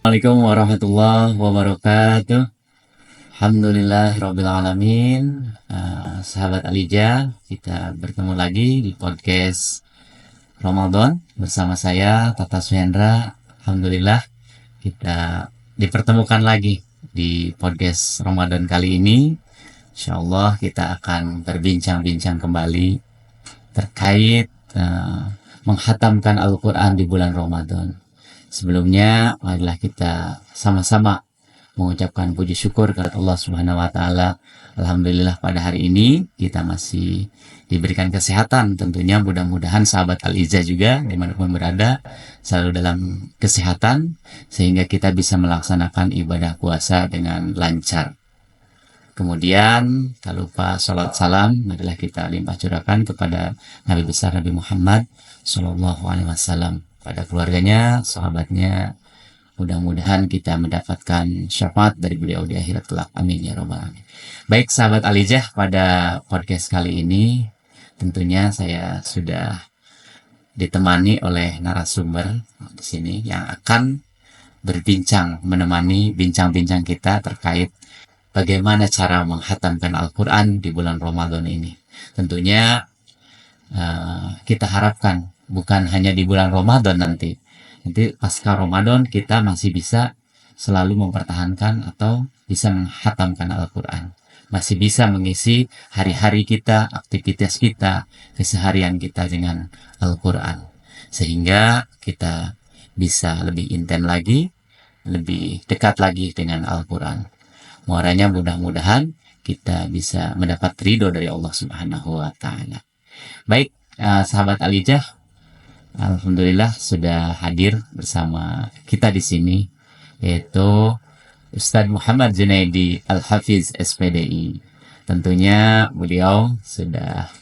Assalamualaikum warahmatullahi wabarakatuh. Alhamdulillahirabbil alamin. Sahabat Alija, kita bertemu lagi di podcast Ramadan bersama saya Tata Suhendra. Alhamdulillah kita dipertemukan lagi di podcast Ramadan kali ini. Insyaallah kita akan berbincang-bincang kembali terkait menghatamkan Al-Quran di bulan Ramadan. Sebelumnya, marilah kita sama-sama mengucapkan puji syukur kepada Allah Subhanahu wa taala. Alhamdulillah pada hari ini kita masih diberikan kesehatan. Tentunya mudah-mudahan sahabat Al-Izzah juga dimanapun berada selalu dalam kesehatan sehingga kita bisa melaksanakan ibadah puasa dengan lancar. Kemudian tak lupa salat salam marilah kita limpah curahkan kepada Nabi besar Nabi Muhammad Sallallahu Alaihi Wasallam, pada keluarganya, sahabatnya. Mudah-mudahan kita mendapatkan syafaat dari beliau di akhirat kelak. Amin ya robbal alamin. Baik sahabat Alijah, pada podcast kali ini tentunya saya sudah ditemani oleh narasumber di sini yang akan berbincang, menemani bincang-bincang kita terkait bagaimana cara menghatamkan Al-Quran di bulan Ramadan ini. Tentunya kita harapkan bukan hanya di bulan Ramadan nanti pasca Ramadan kita masih bisa selalu mempertahankan atau bisa menghatamkan Al-Quran. Masih bisa mengisi hari-hari kita, aktivitas kita, keseharian kita dengan Al-Quran. Sehingga kita bisa lebih intens lagi, lebih dekat lagi dengan Al-Quran. Muaranya mudah-mudahan kita bisa mendapat ridho dari Allah Subhanahu wa taala. Baik, sahabat Alijah, alhamdulillah sudah hadir bersama kita di sini, yaitu Ustadz Muhammad Junaidi Al-Hafiz SPDI. Tentunya beliau sudah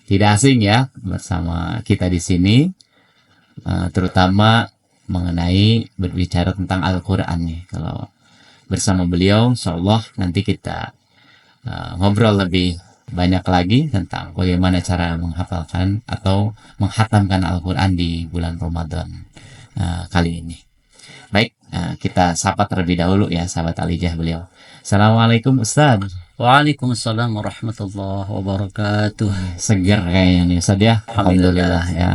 tidak asing ya bersama kita di sini, terutama mengenai berbicara tentang Al-Quran nih. Kalau bersama beliau, insyaallah nanti kita ngobrol lebih banyak lagi tentang bagaimana cara menghafalkan atau menghatamkan Al-Quran di bulan Ramadan kali ini. Baik, kita sapa terlebih dahulu ya sahabat Alijah beliau. Assalamualaikum Ustaz. Waalaikumsalam warahmatullahi wabarakatuh. Seger kayaknya nih Ustaz ya. Alhamdulillah ya.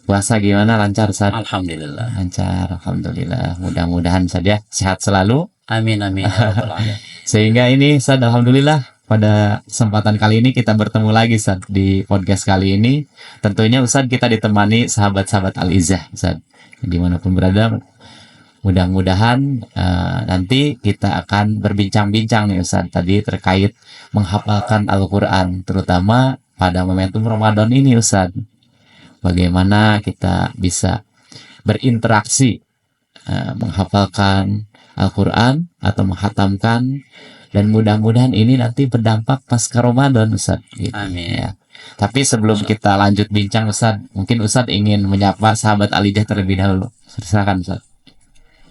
Puasa gimana, lancar Ustaz? Alhamdulillah. Lancar, alhamdulillah. Mudah-mudahan saja sehat selalu. Amin amin ya rabbal alamin. Sehingga ini Ustaz, alhamdulillah pada kesempatan kali ini kita bertemu lagi Ustaz di podcast kali ini. Tentunya Ustaz kita ditemani sahabat-sahabat Al-Izzah Ustaz, dimanapun berada. Mudah-mudahan nanti kita akan berbincang-bincang nih Ustaz tadi terkait menghafalkan Al-Quran, terutama pada momentum Ramadan ini Ustaz. Bagaimana kita bisa berinteraksi menghafalkan Al-Quran atau menghatamkan, dan mudah-mudahan ini nanti berdampak pasca Ramadan Ustaz gitu. Amin Ya. Tapi sebelum kita lanjut bincang Ustaz, mungkin Ustaz ingin menyapa sahabat Alijah terlebih dahulu. Silakan Ustaz.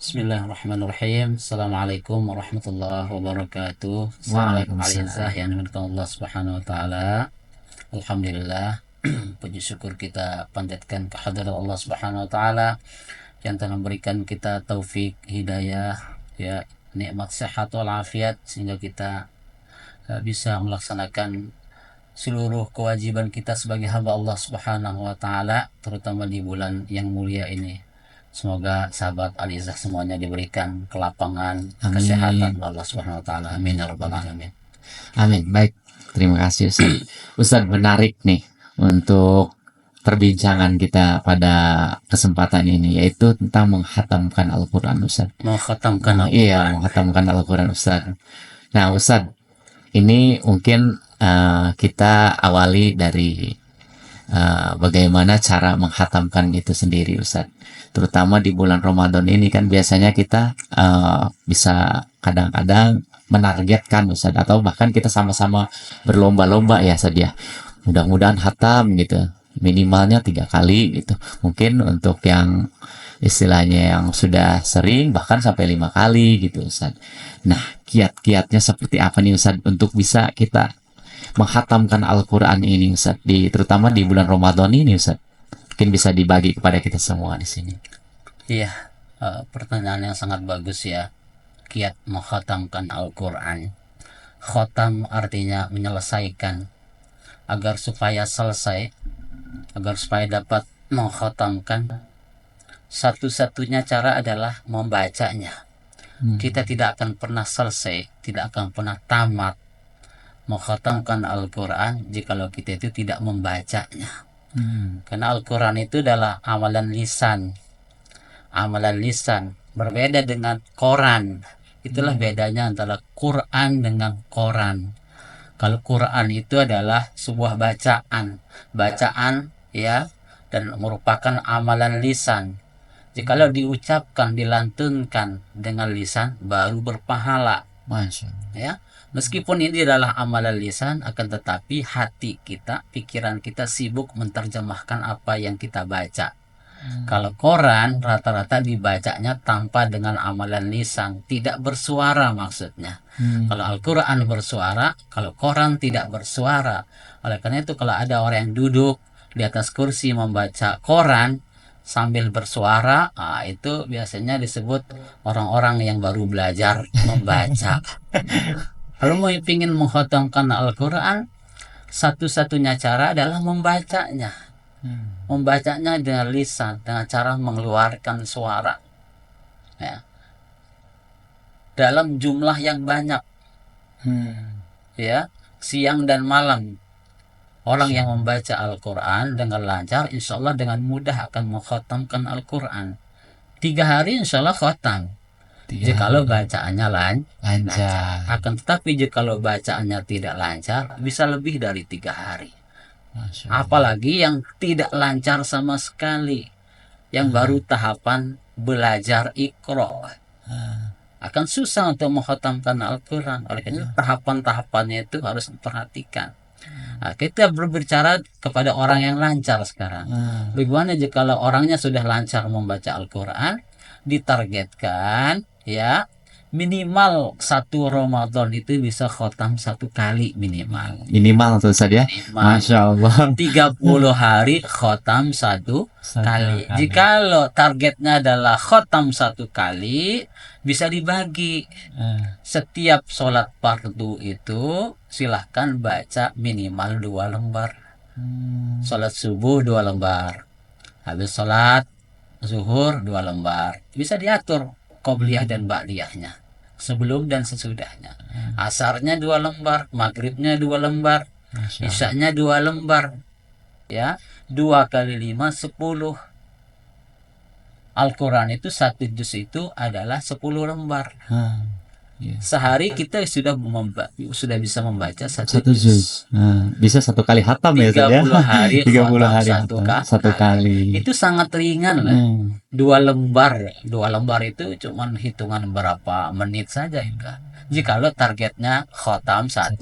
Bismillahirrahmanirrahim. Assalamualaikum warahmatullahi wabarakatuh. Waalaikumsalam. Al-Izzah yang dimuliakan Allah Subhanahu wa taala. Alhamdulillah, puji syukur kita panjatkan kehadirat Allah Subhanahu wa taala yang telah memberikan kita taufik, hidayah, ya, nikmat sehat walafiat sehingga kita bisa melaksanakan seluruh kewajiban kita sebagai hamba Allah Subhanahu wa taala, terutama di bulan yang mulia ini. Semoga sahabat Al-Izzah semuanya diberikan kelapangan, Amin. kesehatan oleh Allah Subhanahu wa taala. Amin ya rabbal alamin. Amin. Baik, terima kasih Ustaz. Ustaz, menarik nih untuk perbincangan kita pada kesempatan ini, yaitu tentang menghatamkan Al-Quran Ustaz. Menghatamkan Al-Quran. Iya, menghatamkan Al-Quran Ustaz. Nah Ustaz, ini mungkin kita awali dari bagaimana cara menghatamkan itu sendiri Ustaz. Terutama di bulan Ramadan ini kan biasanya kita bisa kadang-kadang menargetkan Ustaz, atau bahkan kita sama-sama berlomba-lomba ya Ustaz ya. Mudah-mudahan hatam gitu, minimalnya 3 kali gitu. Mungkin untuk yang istilahnya yang sudah sering bahkan sampai 5 kali gitu Ustaz. Nah, kiat-kiatnya seperti apa nih Ustaz untuk bisa kita menghatamkan Al-Quran ini Ustaz, terutama di bulan Ramadan ini Ustaz? Mungkin bisa dibagi kepada kita semua di sini. Iya, Pertanyaan yang sangat bagus ya. Kiat mengkhatamkan Al-Quran. Khotam artinya menyelesaikan. Agar supaya selesai, agar supaya dapat mengkhatamkan, satu-satunya cara adalah membacanya. Kita tidak akan pernah selesai, tidak akan pernah tamat mengkhatamkan Al-Quran jikalau kita itu tidak membacanya. Karena Al-Quran itu adalah amalan lisan. Amalan lisan berbeda dengan Quran. Itulah bedanya antara Quran dengan Quran. Kalau Quran itu adalah sebuah bacaan ya, dan merupakan amalan lisan. Jikalau diucapkan, dilantunkan dengan lisan, baru berpahala. Masya Allah. Ya, meskipun ini adalah amalan lisan, akan tetapi hati kita, pikiran kita sibuk menerjemahkan apa yang kita baca. Kalau Quran rata-rata dibacanya tanpa dengan amalan lisan, tidak bersuara maksudnya. Kalau Al-Quran bersuara, kalau Quran tidak bersuara. Oleh karena itu kalau ada orang yang duduk di atas kursi membaca Quran sambil bersuara, itu biasanya disebut orang-orang yang baru belajar membaca. Kalau mau ingin mengkhatamkan Al-Quran, satu-satunya cara adalah membacanya. Membacanya dengan lisan, dengan cara mengeluarkan suara ya, dalam jumlah yang banyak ya, siang dan malam. Orang yang membaca Al-Quran dengan lancar, insya Allah dengan mudah akan mengkhatamkan Al-Quran. 3 hari insya Allah khatam, jikalau bacaannya lancar. Akan tetapi jikalau bacaannya tidak lancar, bisa lebih dari 3 hari. Apalagi yang tidak lancar sama sekali, yang baru tahapan belajar Iqra, akan susah untuk mengkhatamkan Al-Quran. Oleh karena tahapan-tahapannya itu harus diperhatikan. Kita berbicara kepada orang yang lancar sekarang. Bagaimana jika orangnya sudah lancar membaca Al-Quran, ditargetkan ya minimal 1 Ramadan itu bisa khotam 1 kali minimal. Minimal tuh Ustaz ya. Masya Allah. 30 hari khotam 1 kali. Jikalau targetnya adalah khotam 1 kali, bisa dibagi. Setiap sholat fardu itu silahkan baca minimal 2 lembar. Sholat subuh 2 lembar. Habis sholat zuhur 2 lembar. Bisa diatur qobliyah dan ba'diyahnya, sebelum dan sesudahnya. Asarnya 2 lembar, maghribnya 2 lembar, isyaknya 2 lembar. Ya, 2 kali 5 10. Al-Quran itu 1 juz itu adalah 10 lembar. Sehari kita sudah bisa membaca 1 juz. Bisa 1 kali hatam ya Ustaz ya. 30 hari 30 hari hatam 1 kali. Itu sangat ringan lah. 2 lembar. 2 lembar itu cuman hitungan berapa menit saja enggak. Jikalau targetnya khotam 1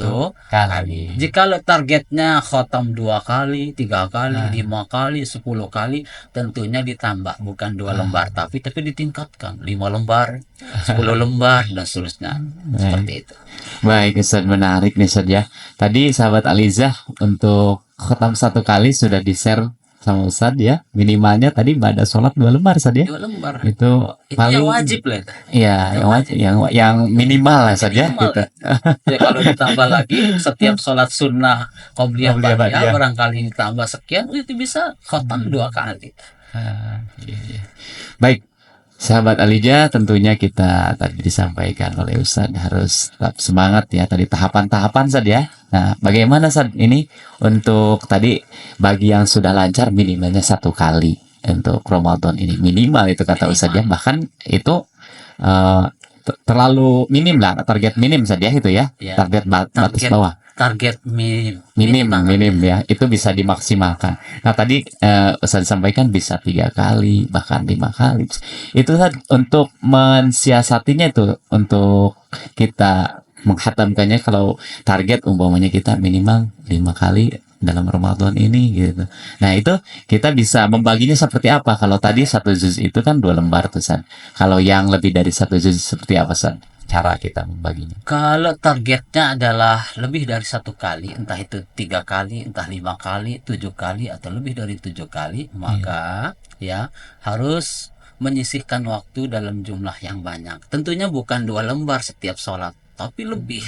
kali. Jikalau targetnya khotam 2 kali, 3 kali, 5 kali, 10 kali, tentunya ditambah, bukan 2 lembar, tapi ditingkatkan 5 lembar, 10 lembar dan seterusnya. Seperti itu. Baik Ustaz, menarik nih Ustaz ya. Tadi sahabat Alizah untuk khotam 1 kali sudah di-share sama Ustaz ya. Minimalnya tadi pada sholat 2 lembar Ustaz ya. 2 lembar. Itu paling yang wajib lah. Iya, yang minimal lah Ustaz ya. Gitu. Ya kalau ditambah lagi setiap sholat sunnah qobliyah ba'diyah barangkali ditambah sekian, itu bisa khotam 2 kali. Iya. Baik. Sahabat Alija, tentunya kita tadi disampaikan oleh Ustaz harus tetap semangat ya, tadi tahapan-tahapan Ustaz ya. Nah, bagaimana Ustaz ini untuk tadi bagi yang sudah lancar minimalnya 1 kali untuk Ramadan ini, minimal itu kata Ustaz ya, bahkan itu terlalu minim lah, target minim Ustaz ya itu ya, target batas bawah. Target minim ya, itu bisa dimaksimalkan. Nah tadi Ustaz sampaikan bisa 3 kali bahkan 5 kali. Itu Ustaz untuk mensiasatinya itu, untuk kita menghatamkannya, kalau target umpamanya kita minimal 5 kali dalam Ramadan ini gitu. Nah itu kita bisa membaginya seperti apa? Kalau tadi 1 juz itu kan 2 lembar tuh Ustaz. Kalau yang lebih dari 1 juz seperti apa Ustaz cara kita membaginya? Kalau targetnya adalah lebih dari 1 kali, entah itu 3 kali, entah 5 kali, 7 kali, atau lebih dari 7 kali, maka ya harus menyisihkan waktu dalam jumlah yang banyak. Tentunya bukan 2 lembar setiap sholat, tapi lebih.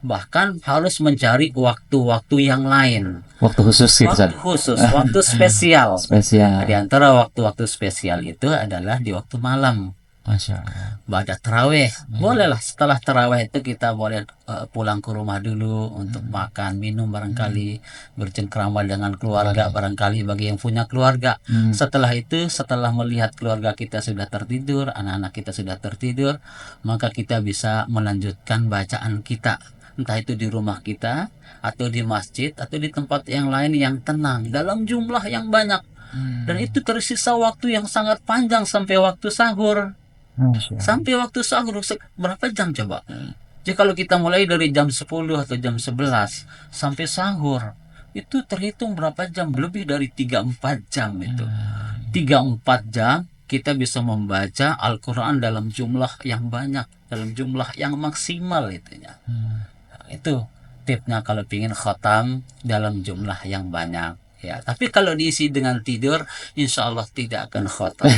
Bahkan harus mencari waktu-waktu yang lain. Waktu khusus gitu, Ustaz. Waktu khusus, waktu spesial. Spesial. Di antara waktu-waktu spesial itu adalah di waktu malam. Masya Allah. Baca taraweh, bolehlah setelah taraweh itu kita boleh pulang ke rumah dulu untuk makan, minum barangkali, bercengkrama dengan keluarga barangkali bagi yang punya keluarga. Setelah itu, setelah melihat keluarga kita sudah tertidur, anak-anak kita sudah tertidur, maka kita bisa melanjutkan bacaan kita. Entah itu di rumah kita, atau di masjid, atau di tempat yang lain yang tenang, dalam jumlah yang banyak. Dan itu tersisa waktu yang sangat panjang sampai waktu sahur. Sampai waktu sahur berapa jam coba? Jadi kalau kita mulai dari jam 10 atau jam 11 sampai sahur, itu terhitung berapa jam? Lebih dari 3-4 jam itu. 3-4 jam kita bisa membaca Al-Quran dalam jumlah yang banyak, dalam jumlah yang maksimal itunya. Itu tipnya kalau ingin khatam dalam jumlah yang banyak. Ya, tapi kalau diisi dengan tidur, insya Allah tidak akan khatam.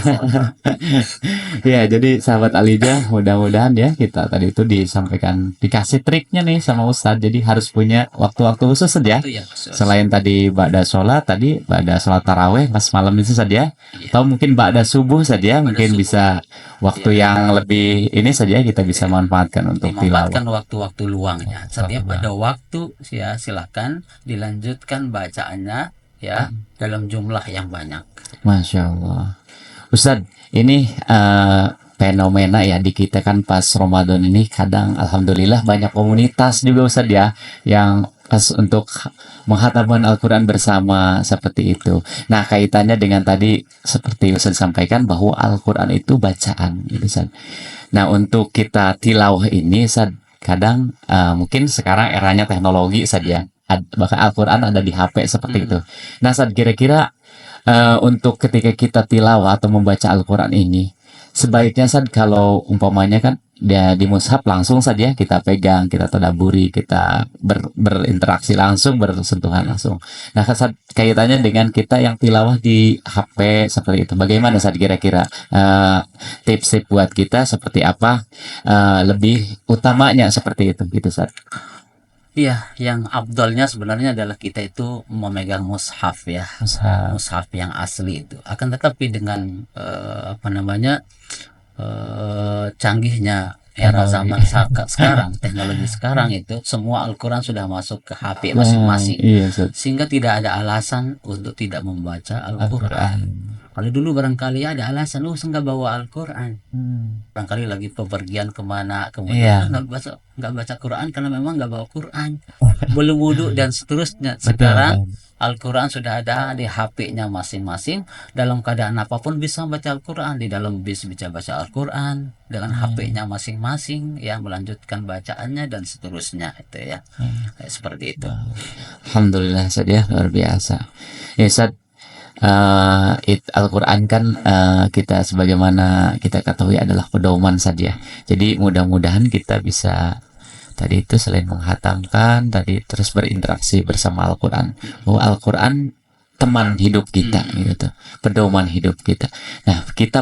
Ya, jadi sahabat Alija, mudah-mudahan ya kita tadi itu disampaikan, dikasih triknya nih sama Ustadz. Jadi harus punya waktu-waktu khusus saja. Itu ya, khusus. Selain tadi ba'da sholat, tadi ba'da sholat taraweh pas malam itu saja. Atau mungkin ba'da subuh saja, mungkin subuh. bisa waktu yang lebih ini saja kita bisa manfaatkan untuk tilawah. Memanfaatkan waktu-waktu luangnya. Setiap ada waktu, ya silahkan dilanjutkan bacaannya ya dalam jumlah yang banyak. Masya Allah. Ustadz, ini fenomena ya di kita kan pas Ramadan ini kadang alhamdulillah banyak komunitas juga Ustadz ya yang pas untuk menghatamkan Al-Quran bersama seperti itu. Nah, kaitannya dengan tadi seperti Ustadz sampaikan bahwa Al-Quran itu bacaan gitu Ustadz. Nah, untuk kita tilawah ini Ustadz, kadang mungkin sekarang eranya teknologi saja. Bahkan Al-Quran ada di HP seperti itu. Nah, saat kira-kira untuk ketika kita tilawah atau membaca Al-Quran ini, sebaiknya saat kalau umpamanya kan dia di mushaf langsung saja kita pegang, kita tadaburi, kita berinteraksi langsung, bersentuhan langsung. Nah, saat kaitannya dengan kita yang tilawah di HP seperti itu, bagaimana saat kira-kira tips-tips buat kita seperti apa lebih utamanya seperti itu gitu saat. Iya, yang afdalnya sebenarnya adalah kita itu memegang mushaf ya, mushaf yang asli itu. Akan tetapi dengan canggihnya era zaman sekarang, teknologi sekarang itu semua Al-Quran sudah masuk ke HP masing-masing, sehingga tidak ada alasan untuk tidak membaca Al-Quran. Kalau dulu barangkali ada alasan, saya nggak bawa Al-Quran. Barangkali lagi pepergian kemana, kemudian nggak baca Quran karena memang nggak bawa Quran. Belum wudhu dan seterusnya. Sekarang Al-Quran sudah ada di HP-nya masing-masing. Dalam keadaan apapun bisa baca Al-Quran. Di dalam bis bisa baca Al-Quran dengan HP-nya masing-masing, ya melanjutkan bacaannya dan seterusnya itu ya. Seperti itu. Alhamdulillah saja luar biasa. Ya Ustaz, Al-Quran kan kita sebagaimana kita ketahui adalah pedoman saja. Jadi mudah-mudahan kita bisa tadi itu selain menghatamkan tadi terus berinteraksi bersama Al-Quran, bahwa Al-Quran teman hidup kita gitu, pedoman hidup kita. Nah, kita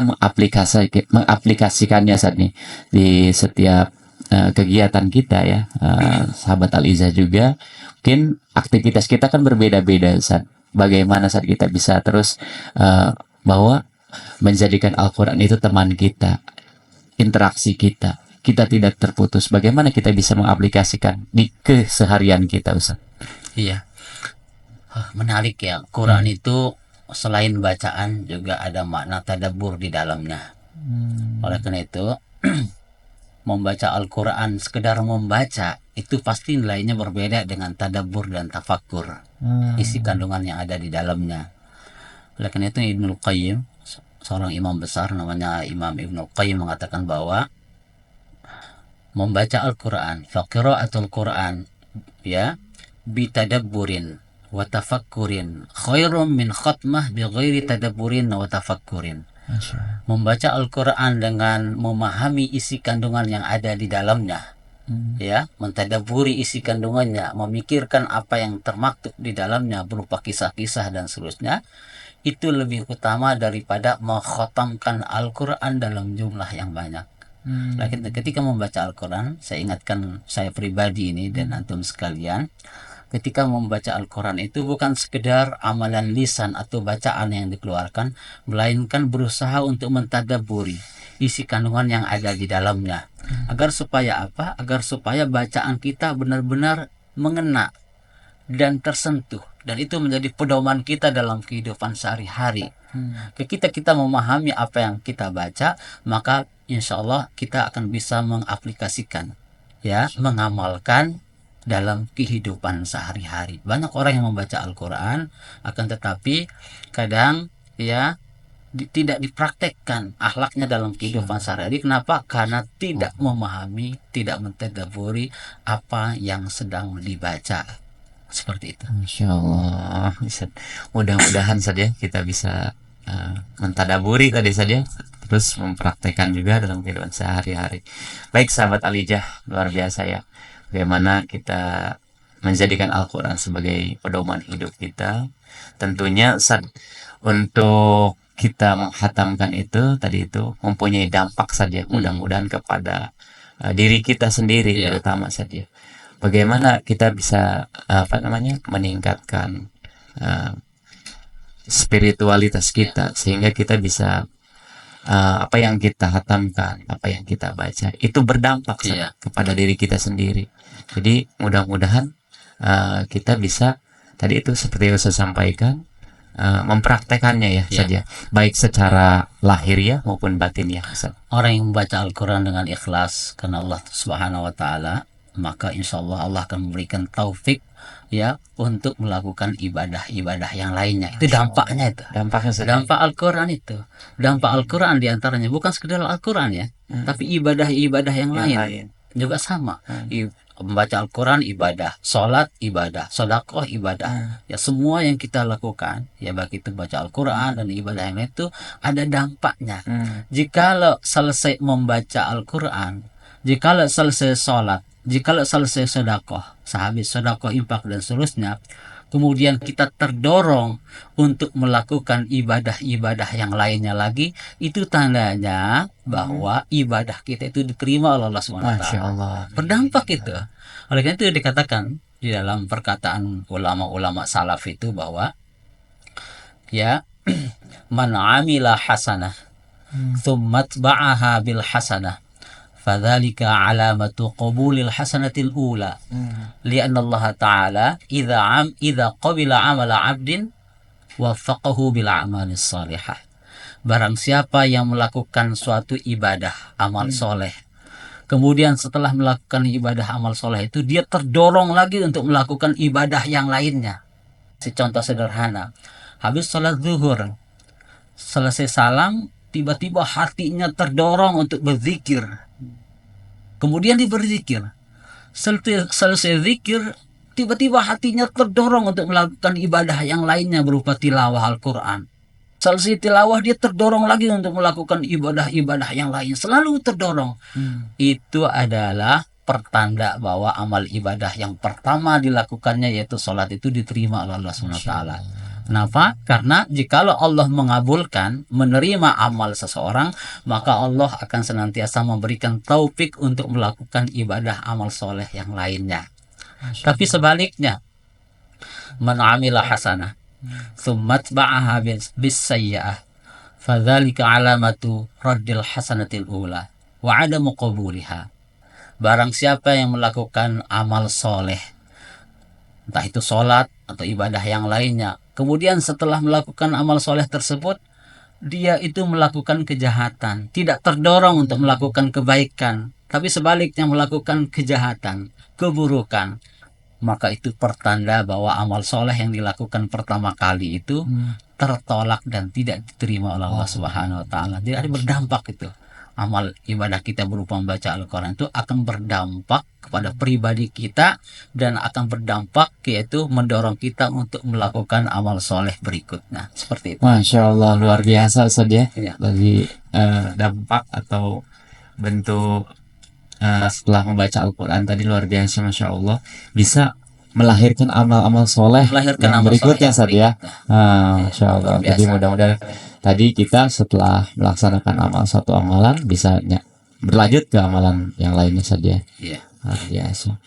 mengaplikasikannya saat ini di setiap kegiatan kita ya, sahabat Al-Izzah juga. Mungkin aktivitas kita kan berbeda-beda saat. Bagaimana saat kita bisa terus bahwa menjadikan Al-Quran itu teman kita, interaksi kita tidak terputus. Bagaimana kita bisa mengaplikasikan di keseharian kita, Ustaz? Iya, menarik ya. Quran itu selain bacaan juga ada makna tadabbur di dalamnya. Oleh karena itu membaca Al-Quran sekedar membaca itu pasti nilainya berbeda dengan tadabbur dan tafakkur, isi kandungan yang ada di dalamnya. Oleh karena itu Ibnul Qayyim, seorang imam besar namanya Imam Ibnul Qayyim, mengatakan bahwa membaca Al-Quran, faqira'atul Quran ya bitadabburin wa tafakkurin khairum min khatmah bi ghairi tadabburin wa tafakkurin. Membaca Al-Quran dengan memahami isi kandungan yang ada di dalamnya ya, mentadaburi isi kandungannya, memikirkan apa yang termaktub di dalamnya berupa kisah-kisah dan seterusnya, itu lebih utama daripada mengkhatamkan Al-Quran dalam jumlah yang banyak. Nah, ketika membaca Al-Quran, saya ingatkan saya pribadi ini dan antum sekalian, ketika membaca Al-Quran itu bukan sekedar amalan lisan atau bacaan yang dikeluarkan, melainkan berusaha untuk mentadaburi isi kandungan yang ada di dalamnya. Agar supaya apa? Agar supaya bacaan kita benar-benar mengena dan tersentuh. Dan itu menjadi pedoman kita dalam kehidupan sehari-hari. Ketika kita memahami apa yang kita baca, maka insya Allah kita akan bisa mengaplikasikan, ya, mengamalkan dalam kehidupan sehari-hari. Banyak orang yang membaca Al-Quran, akan tetapi kadang, ya, tidak dipraktekkan akhlaknya dalam kehidupan sehari-hari. Kenapa? Karena tidak memahami, tidak mentadaburi apa yang sedang dibaca. Seperti itu. Masya Allah. Mudah-mudahan saja kita bisa mentadaburi tadi saja, terus mempraktekkan juga dalam kehidupan sehari-hari. Baik sahabat Alijah, luar biasa ya bagaimana kita menjadikan Al-Quran sebagai pedoman hidup kita. Tentunya untuk kita menghatamkan itu tadi itu mempunyai dampak saja mudah-mudahan kepada diri kita sendiri terutama saja. Bagaimana kita bisa meningkatkan spiritualitas kita sehingga kita bisa apa yang kita hatamkan, apa yang kita baca itu berdampak kepada diri kita sendiri. Jadi mudah-mudahan kita bisa tadi itu seperti yang saya sampaikan, mempraktekannya ya saja, baik secara lahiriah maupun batiniah. Orang yang membaca Al-Quran dengan ikhlas karena Allah Subhanahu wa Ta'ala, maka insya Allah Allah akan memberikan taufik, ya, untuk melakukan ibadah-ibadah yang lainnya. Itu dampaknya itu. Dampak Al-Quran itu. Dampak Al-Quran diantaranya bukan sekedar Al-Quran ya, tapi ibadah-ibadah yang lain juga sama. Membaca Al-Quran ibadah, sholat ibadah, sedekah ibadah. Ya, semua yang kita lakukan, ya, baik itu baca Al-Quran dan ibadah yang lain itu ada dampaknya. Jikalau selesai membaca Al-Quran, jikalau selesai sholat, jikalau selesai sedekah, sehabis sedekah, infak dan seterusnya, kemudian kita terdorong untuk melakukan ibadah-ibadah yang lainnya lagi, itu tandanya bahwa ibadah kita itu diterima oleh Allah SWT. Berdampak itu. Oleh karena itu dikatakan di dalam perkataan ulama-ulama salaf itu bahwa, ya, man amila hasanah thumma atba'aha bil hasanah fadzalika alamatu qabulil hasanatil ula. Lianna Allah Ta'ala idza qabila amala 'abdin waffaqahu bil a'malis salihah. Barang siapa yang melakukan suatu ibadah amal soleh, kemudian setelah melakukan ibadah amal soleh itu dia terdorong lagi untuk melakukan ibadah yang lainnya. Contoh sederhana, habis sholat zuhur, selesai salam, tiba-tiba hatinya terdorong untuk berzikir. Kemudian dia berzikir. Selesai zikir, tiba-tiba hatinya terdorong untuk melakukan ibadah yang lainnya berupa tilawah Al-Quran. Selesai tilawah, dia terdorong lagi untuk melakukan ibadah-ibadah yang lain. Selalu terdorong. Itu adalah pertanda bahwa amal ibadah yang pertama dilakukannya, yaitu sholat, itu diterima oleh Allah SWT. Kenapa? Karena jikalau Allah mengabulkan, menerima amal seseorang, maka Allah akan senantiasa memberikan taufik untuk melakukan ibadah amal soleh yang lainnya. Tapi sebaliknya, man amila hasanah thumma atba'aha bis sayyi'ah fadzalika alamatu raddil hasanatil ula wa 'adamu qabuliha. Barang siapa yang melakukan amal soleh, entah itu sholat atau ibadah yang lainnya, kemudian setelah melakukan amal soleh tersebut, dia itu melakukan kejahatan, tidak terdorong untuk melakukan kebaikan, tapi sebaliknya melakukan kejahatan, keburukan, maka itu pertanda bahwa amal soleh yang dilakukan pertama kali itu tertolak dan tidak diterima oleh Allah Subhanahu wa Ta'ala. Jadi ada berdampak itu. Amal ibadah kita berupa membaca Al-Quran itu akan berdampak kepada pribadi kita dan akan berdampak, yaitu mendorong kita untuk melakukan amal soleh berikutnya. Seperti itu. Masya Allah, luar biasa Ustaz ya. Bagi dampak atau bentuk setelah membaca Al-Quran tadi luar biasa, masya Allah, bisa melahirkan amal-amal soleh Melahirkan yang amal soleh berikutnya yang Sad ya. berikutnya. Masya Allah. Luar Jadi biasa. mudah-mudahan tadi kita setelah melaksanakan satu amalan bisa berlanjut ke amalan yang lainnya saja. Iya. Luar biasa.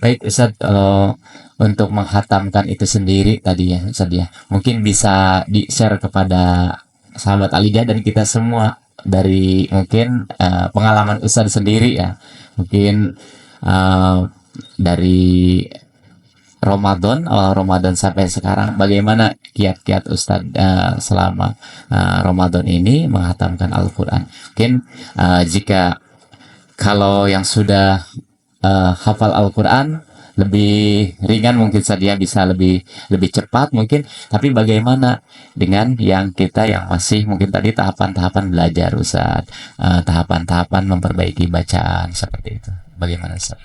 Baik Ustadz, kalau untuk menghatamkan itu sendiri tadi ya Ustadz ya, mungkin bisa di-share kepada sahabat Alija dan kita semua dari mungkin pengalaman Ustadz sendiri ya, mungkin eh, dari awal Ramadan sampai sekarang, bagaimana kiat-kiat Ustadz selama Ramadan ini menghatamkan Al-Quran. Mungkin jika kalau yang sudah hafal Al-Quran lebih ringan mungkin saja, bisa lebih lebih cepat mungkin, tapi bagaimana dengan yang kita yang masih mungkin tadi tahapan-tahapan belajar Ustaz, tahapan-tahapan memperbaiki bacaan seperti itu, bagaimana Ustaz?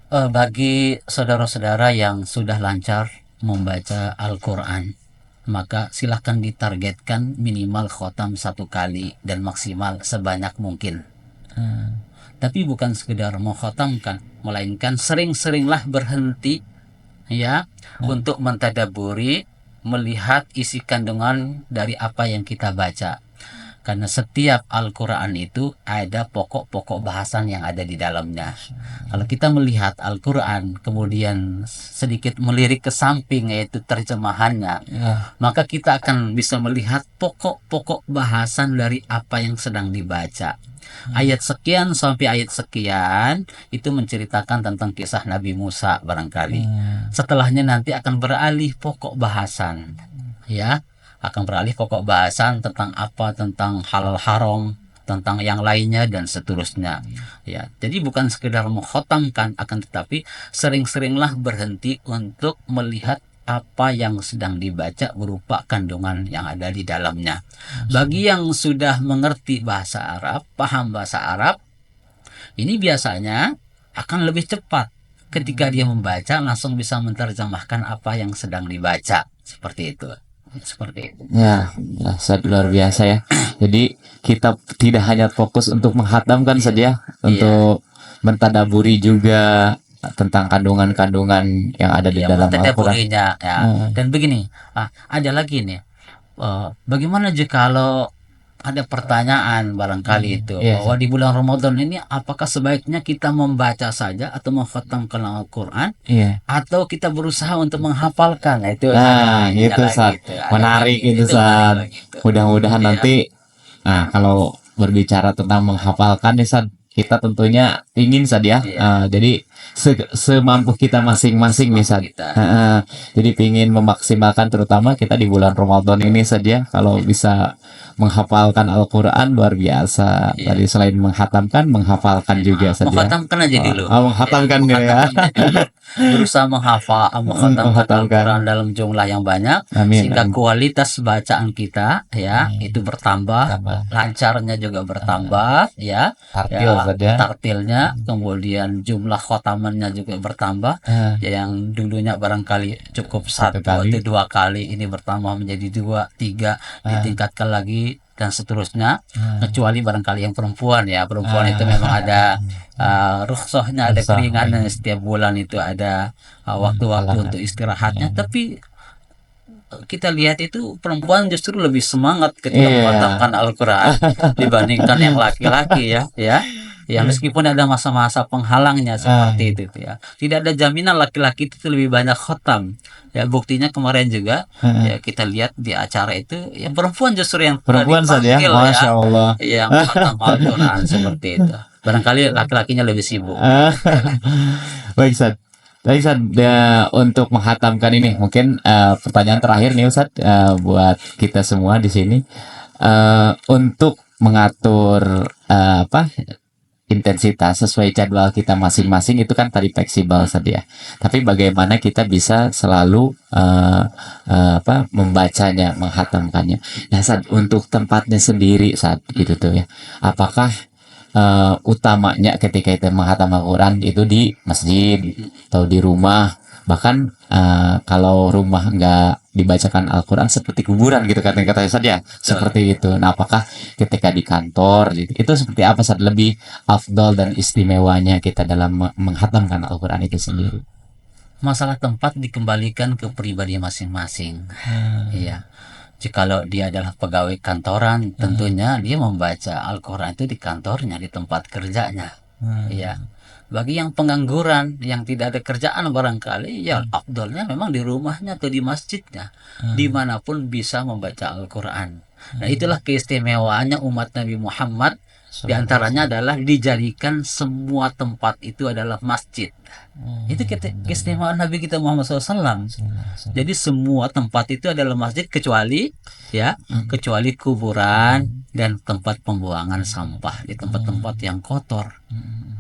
Bagi saudara-saudara yang sudah lancar membaca Al-Quran, maka silahkan ditargetkan minimal khotam 1 kali dan maksimal sebanyak mungkin. Tapi bukan sekedar mengkhotamkan, melainkan sering-seringlah berhenti ya untuk mentadaburi, melihat isi kandungan dari apa yang kita baca. Karena setiap Al-Quran itu ada pokok-pokok bahasan yang ada di dalamnya. Kalau kita melihat Al-Quran kemudian sedikit melirik ke samping, yaitu terjemahannya, maka kita akan bisa melihat pokok-pokok bahasan dari apa yang sedang dibaca. Ayat sekian sampai ayat sekian itu menceritakan tentang kisah Nabi Musa barangkali. Setelahnya nanti akan beralih pokok bahasan, ya, akan beralih pokok bahasan tentang apa, tentang halal haram, tentang yang lainnya dan seterusnya. Ya, jadi bukan sekedar mengkhotamkan, akan tetapi sering-seringlah berhenti untuk melihat apa yang sedang dibaca berupa kandungan yang ada di dalamnya. Bagi yang sudah mengerti bahasa Arab, paham bahasa Arab, ini biasanya akan lebih cepat ketika dia membaca, langsung bisa menerjemahkan apa yang sedang dibaca. Seperti itu. Ya, Ustaz, luar biasa ya. Jadi kita tidak hanya fokus untuk menghatamkan saja, untuk mentadaburi juga tentang kandungan-kandungan yang ada di dalam Al-Quran. Mentadaburinya ya. Dan begini, ada lagi nih. Bagaimana jika kalau ada pertanyaan barangkali itu bahwa di bulan Ramadan ini apakah sebaiknya kita membaca saja atau mengkhatamkan Al-Quran, atau kita berusaha untuk menghafalkan? Itu itu Ustaz, menarik itu Ustaz. Mudah-mudahan nanti kalau berbicara tentang menghafalkan nih Ustaz, kita tentunya ingin saja jadi semampu kita masing-masing nih Ustaz. Jadi ingin memaksimalkan, terutama kita di bulan Ramadan ini saja, kalau bisa menghafalkan Al-Quran luar biasa. Tadi selain menghatamkan, menghafalkan juga saja. Menghatamkan aja dulu. Menghatamkan ya. Berusaha menghatamkan Al-Quran dalam jumlah yang banyak, sehingga kualitas bacaan kita ya itu bertambah, lancarnya juga bertambah ya. Tartilnya, kemudian jumlah khotamannya juga bertambah. Yang dulunya barangkali cukup 1 atau 2 kali, ini bertambah menjadi 2, 3, ditingkatkan lagi dan seterusnya. Kecuali barangkali yang perempuan ya, perempuan itu memang ada rukhsahnya, ada keringanan, setiap bulan itu ada waktu-waktu untuk istirahatnya. Tapi kita lihat itu perempuan justru lebih semangat ketika menghatamkan Al-Quran dibandingkan yang laki-laki ya. Ya, meskipun ada masa-masa penghalangnya seperti itu ya. Tidak ada jaminan laki-laki itu lebih banyak khotam. Ya, buktinya kemarin juga ya kita lihat di acara itu yang perempuan justru yang saja, Masya Allah, yang khotam Al-Quran seperti itu. Barangkali laki-lakinya lebih sibuk. Baik Ustaz. Baik Ustaz, untuk menghatamkan ini mungkin pertanyaan terakhir nih Ustaz, buat kita semua di sini, untuk mengatur intensitas sesuai jadwal kita masing-masing itu kan tadi fleksibel saja. Tapi bagaimana kita bisa selalu membacanya, menghatamkannya. Nah, saat untuk tempatnya sendiri saat gitu tuh ya. Apakah utamanya ketika kita menghatam Al-Quran itu di masjid atau di rumah Bahkan kalau rumah nggak dibacakan Al-Quran seperti kuburan gitu kata saja seperti itu. Nah, apakah ketika di kantor gitu, itu seperti apa saat lebih afdol dan istimewanya kita dalam menghatamkan Al-Quran itu sendiri? Masalah tempat dikembalikan ke pribadi masing-masing. Iya. Jikalau dia adalah pegawai kantoran, tentunya dia membaca Al-Quran itu di kantornya, di tempat kerjanya. Iya. Bagi yang pengangguran, yang tidak ada kerjaan barangkali, ya afdolnya memang di rumahnya atau di masjidnya, dimanapun bisa membaca Al-Quran. Nah, itulah keistimewaannya umat Nabi Muhammad. Di antaranya adalah dijadikan semua tempat itu adalah masjid. Itu keistimewaan Nabi kita Muhammad SAW. Jadi semua tempat itu adalah masjid kecuali kecuali kuburan dan tempat pembuangan sampah di tempat-tempat yang kotor.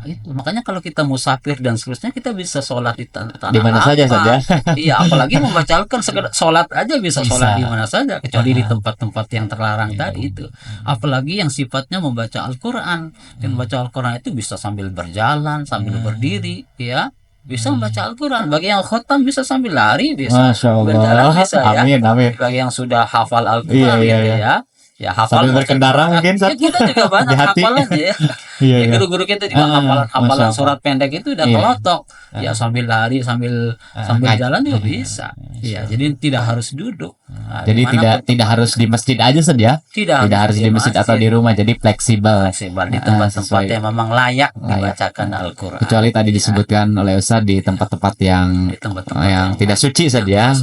Itu makanya kalau kita musafir dan seterusnya kita bisa sholat di tanah Di mana saja saja. Iya, apalagi membacakan sekedar sholat aja bisa sholat di mana saja kecuali di tempat-tempat yang terlarang tadi itu. Apalagi yang sifatnya membaca Al-Quran, dan membaca Al-Quran itu bisa sambil berjalan, sambil berdiri, ya. Bisa membaca Al-Quran. Bagi yang khotam bisa sambil lari, bisa Masya Allah. berjalan, bisa ya. Amin, amin. Bagi yang sudah hafal Al-Quran gitu ya. Ya hafal Sambil berkendara mungkin, ya, kita juga banyak hafalannya ya. Iya, Ya, guru-guru kita juga hafalan Masya surat pendek itu udah kelotok. Ya sambil lari, sambil jalan juga bisa. Iya, jadi tidak harus duduk. Nah, Jadi tidak harus di masjid aja saja. Tidak harus di masjid atau di rumah. Jadi fleksibel. di tempat-tempat yang memang layak dibacakan Al-Quran. Kecuali tadi disebutkan oleh Ustaz di tempat-tempat yang Di tempat-tempat yang tidak suci saja.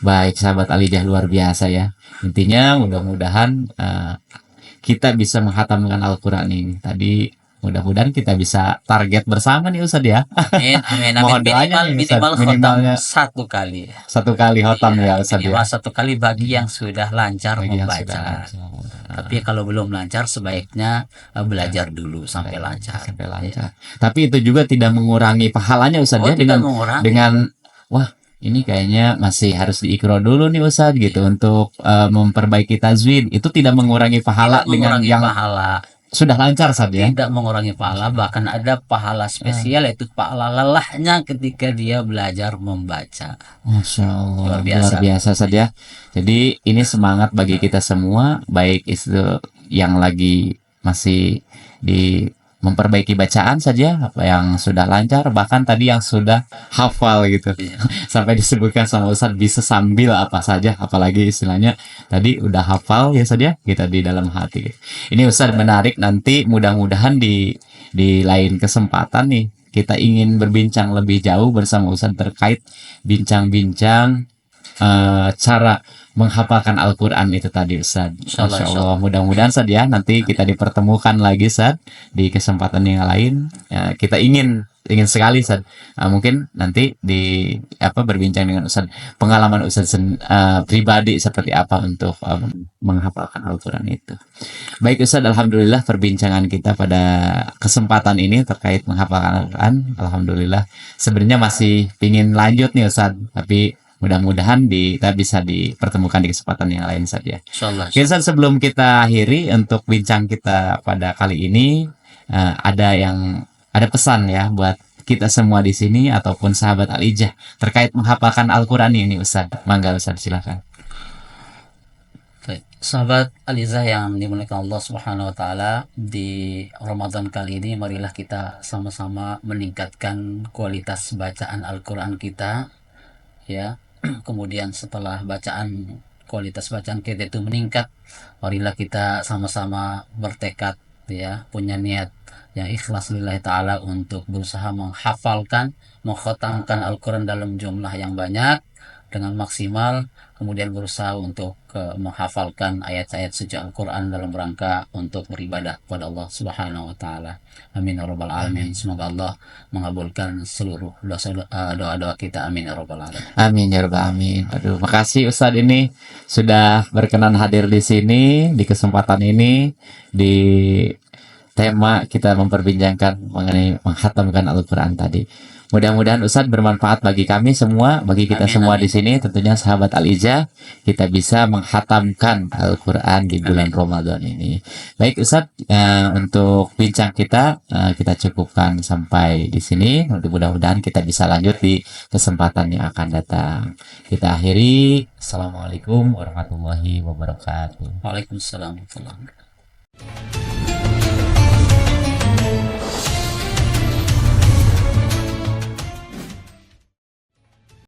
Baik, sahabat Alijah, luar biasa ya. Intinya mudah-mudahan kita bisa menghatamkan Al-Quran ini. Tadi mudah-mudahan kita bisa target bersama nih Ustaz ya. Amin, amin, amin. Mohon doanya nih, Ustaz. Minimal Minimalnya khotam 1 kali. 1 kali khotam ya Ustaz ya. Minimal 1 kali bagi yang sudah lancar Bagi yang membaca. sudah lancar. Tapi kalau belum lancar sebaiknya belajar dulu sampai lancar. Sampai lancar. Tapi itu juga tidak mengurangi pahalanya Ustaz ya, tidak mengurangi. dengan wah ini kayaknya masih harus diikro dulu nih Ustaz gitu untuk memperbaiki tajwid. Itu tidak mengurangi pahala dengan yang pahala. Sudah lancar Ustaz ya. Tidak mengurangi pahala, bahkan ada pahala spesial yaitu pahala lelahnya ketika dia belajar membaca. Masya Allah, Luar biasa Ustaz ya. Jadi ini semangat bagi kita semua, baik itu yang lagi masih di memperbaiki bacaan saja, apa yang sudah lancar, bahkan tadi yang sudah hafal gitu. Sampai disebutkan sama Ustaz bisa sambil apa saja, apalagi istilahnya tadi udah hafal ya saja kita di dalam hati. Ini Ustaz menarik, nanti mudah-mudahan di lain kesempatan nih kita ingin berbincang lebih jauh bersama Ustaz terkait bincang-bincang cara menghafalkan Al-Quran itu tadi Ustaz. Masya Allah, mudah-mudahan Ustaz ya nanti kita dipertemukan lagi Ustaz di kesempatan yang lain. Ya, kita ingin sekali Ustaz, mungkin nanti berbincang dengan Ustaz, pengalaman Ustaz pribadi seperti apa untuk menghafalkan Al-Quran itu. Baik Ustaz, alhamdulillah perbincangan kita pada kesempatan ini terkait menghafalkan Al-Quran, alhamdulillah. Sebenarnya masih ingin lanjut nih Ustaz, tapi mudah-mudahan kita bisa dipertemukan di kesempatan yang lain saja. Oke, Ustaz, sebelum kita akhiri untuk bincang kita pada kali ini, ada pesan ya buat kita semua di sini ataupun sahabat Alijah terkait menghafalkan Al-Quran ini Ustaz. Mangga Ustaz, silakan. Sahabat Alijah yang dimuliakan Allah Subhanahu wa taala, di Ramadan kali ini marilah kita sama-sama meningkatkan kualitas bacaan Al-Quran kita ya. Kemudian setelah kualitas bacaan kita itu meningkat, marilah kita sama-sama bertekad ya, punya niat yang ikhlas lillahi ta'ala untuk berusaha menghafalkan, mengkhatamkan Al-Quran dalam jumlah yang banyak dengan maksimal, kemudian berusaha untuk menghafalkan ayat-ayat suci Al-Quran dalam rangka untuk beribadah kepada Allah Subhanahu wa taala. Amin ya rabbal alamin. Semoga Allah mengabulkan seluruh doa-doa kita. Amin ya rabbal alamin. Amin ya rabbal alamin. Aduh, makasih Ustadz ini sudah berkenan hadir di sini di kesempatan ini di tema kita memperbincangkan mengenai menghatamkan Al-Quran tadi. Mudah-mudahan Ustadz bermanfaat bagi kami semua, bagi kita Amin, semua amin. di sini, tentunya sahabat Al-Ija, kita bisa menghatamkan Al-Quran di bulan Ramadan ini. Baik Ustadz, untuk bincang kita, kita cukupkan sampai di sini. Mudah-mudahan kita bisa lanjut di kesempatan yang akan datang. Kita akhiri. Assalamualaikum warahmatullahi wabarakatuh. Waalaikumsalam warahmatullahi wabarakatuh.